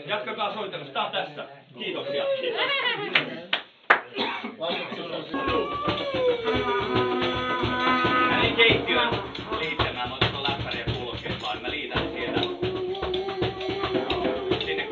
Jatkakaa soittamista. Tää on tässä. Kiitoksia. Mä niin keittiön liittämään. Mä otan ton läppärin ja kuulokkeet vaan. Mä liitän ne sieltä. Sinne.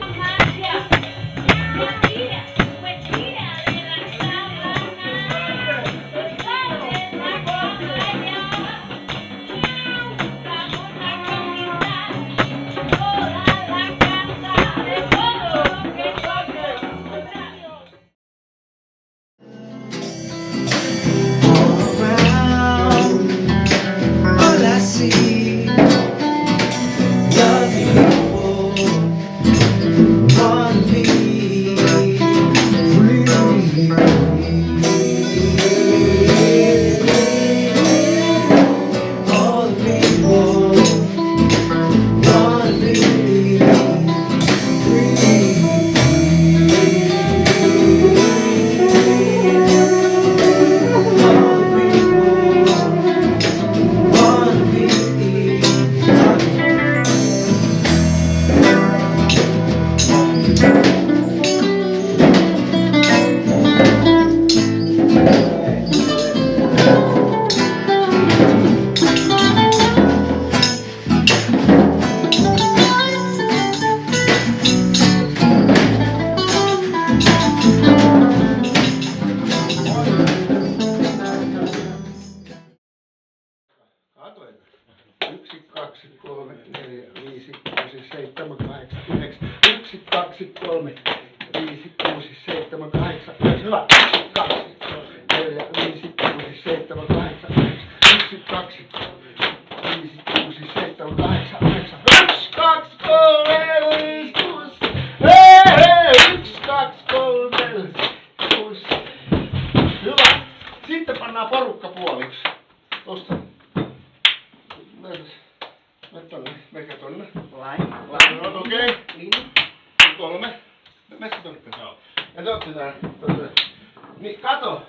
Sitten pannaan porukka puoliksi. Tosta. Mekä tonne. Lain. Okei. Kolme. Messä tonne. Joo. Ja te otte tää. Niin kato.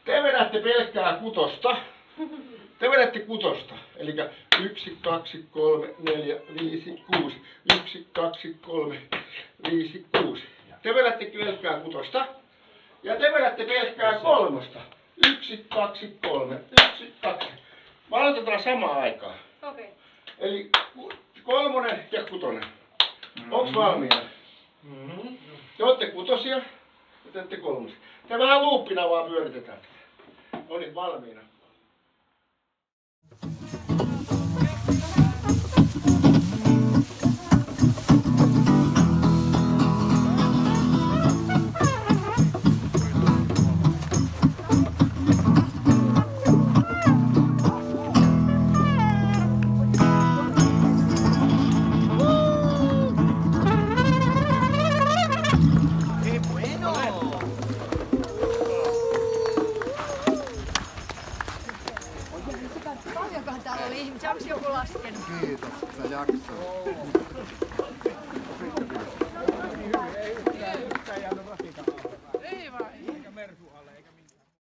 Te vedätte pelkkää kutosta. Te vedätte kutosta. Elikkä 1, 2, 3, 4, 5, 6. 1, 2, 3, 5, 6. Te vedätte pelkkää kutosta. Ja te vedätte pelkkää kolmosta. 1, 2, 3. 1, 2. Me aloitetaan samaan aikaan. Okei. Eli kolmonen ja kutonen. Onks valmiina? Te ootte kutosia ja te ootte kolmosia. Te vähän luuppina vaan pyöritetään. No niin, valmiina. Paljonkohan täällä oli ihmisiä? Onko joku laskenut? Kiitos, sä jaksat. Ei vai?